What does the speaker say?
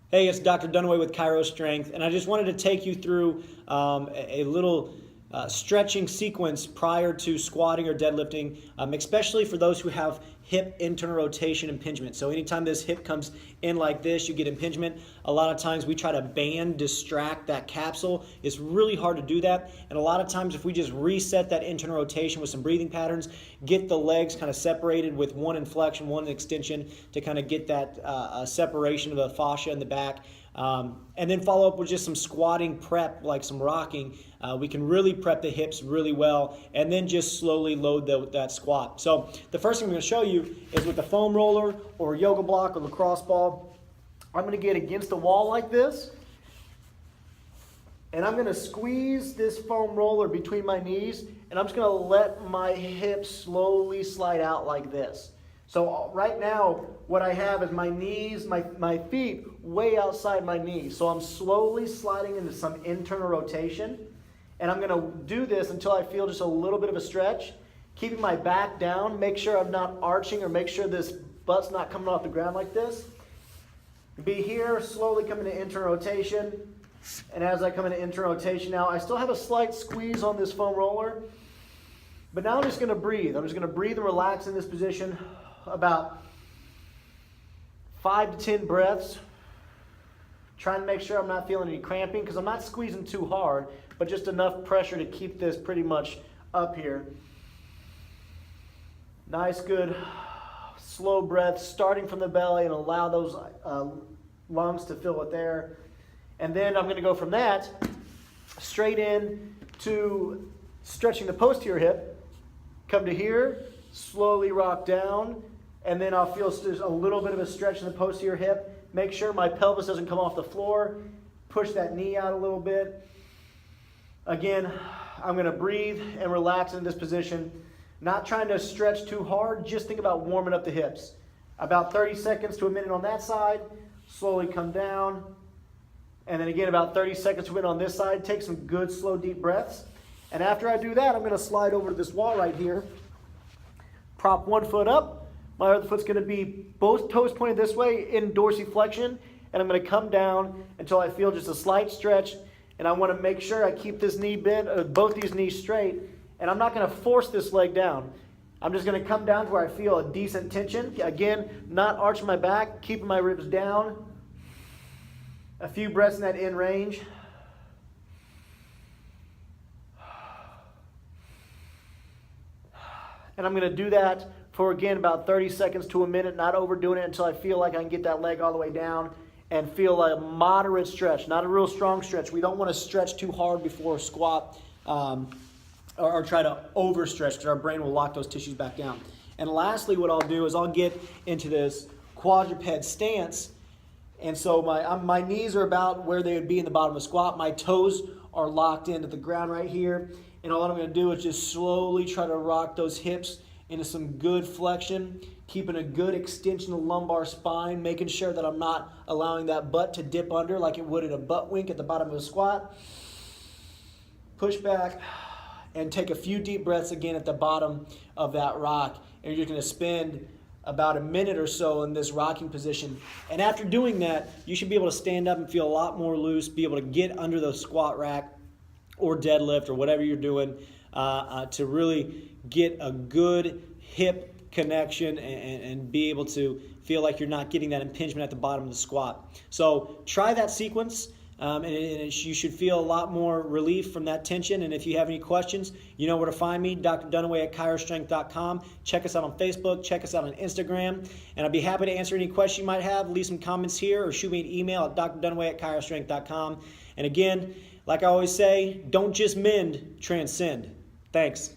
Hey, it's Dr. Dunaway with Chiro Strength, and I just wanted to take you through a little stretching sequence prior to squatting or deadlifting, especially for those who have hip internal rotation impingement. So anytime this hip comes in like this, you get impingement. A lot of times we try to distract that capsule. It's really hard to do that. And a lot of times if we just reset that internal rotation with some breathing patterns, get the legs kind of separated with one inflection, one extension to kind of get that separation of the fascia in the back. And then follow up with just some squatting prep, like some rocking. We can really prep the hips really well, and then just slowly load that squat. So the first thing I'm going to show you is with the foam roller or yoga block or lacrosse ball. I'm going to get against the wall like this, and I'm going to squeeze this foam roller between my knees, and I'm just going to let my hips slowly slide out like this. So right now, what I have is my knees, my feet way outside my knees. So I'm slowly sliding into some internal rotation. And I'm going to do this until I feel just a little bit of a stretch, keeping my back down, make sure I'm not arching or make sure this butt's not coming off the ground like this. Be here, slowly come into internal rotation. And as I come into internal rotation now, I still have a slight squeeze on this foam roller. But now I'm just going to breathe. I'm just going to breathe and relax in this position. About 5 to 10 breaths, trying to make sure I'm not feeling any cramping because I'm not squeezing too hard, but just enough pressure to keep this pretty much up here. Nice, good, slow breath starting from the belly and allow those lungs to fill with air. And then I'm going to go from that straight in to stretching the posterior hip. Come to here, slowly rock down. And then I'll feel just a little bit of a stretch in the posterior hip. Make sure my pelvis doesn't come off the floor. Push that knee out a little bit. Again, I'm going to breathe and relax in this position. Not trying to stretch too hard. Just think about warming up the hips. About 30 seconds to a minute on that side. Slowly come down. And then again, about 30 seconds to a minute on this side. Take some good, slow, deep breaths. And after I do that, I'm going to slide over to this wall right here. Prop one foot up. My other foot's going to be both toes pointed this way in dorsiflexion, and I'm going to come down until I feel just a slight stretch, and I want to make sure I keep this knee bent, both these knees straight, and I'm not going to force this leg down. I'm just going to come down to where I feel a decent tension. Again, not arching my back, keeping my ribs down. A few breaths in that in range. And I'm going to do that for, again, about 30 seconds to a minute, not overdoing it until I feel like I can get that leg all the way down and feel a moderate stretch, not a real strong stretch. We don't want to stretch too hard before a squat or try to overstretch because our brain will lock those tissues back down. And lastly, what I'll do is I'll get into this quadruped stance. And so my knees are about where they would be in the bottom of the squat. My toes are locked into the ground right here. And all I'm going to do is just slowly try to rock those hips into some good flexion, keeping a good extension of the lumbar spine, making sure that I'm not allowing that butt to dip under like it would in a butt wink at the bottom of a squat. Push back and take a few deep breaths again at the bottom of that rock. And you're going to spend about a minute or so in this rocking position. And after doing that, you should be able to stand up and feel a lot more loose, be able to get under the squat rack or deadlift or whatever you're doing to really get a good hip connection and be able to feel like you're not getting that impingement at the bottom of the squat. So try that sequence you should feel a lot more relief from that tension. And if you have any questions, you know where to find me, Dr. Dunaway at chirostrength.com. Check us out on Facebook, check us out on Instagram, and I'd be happy to answer any questions you might have. Leave some comments here or shoot me an email at drdunaway at chirostrength.com. And again, like I always say, don't just mend, transcend. Thanks.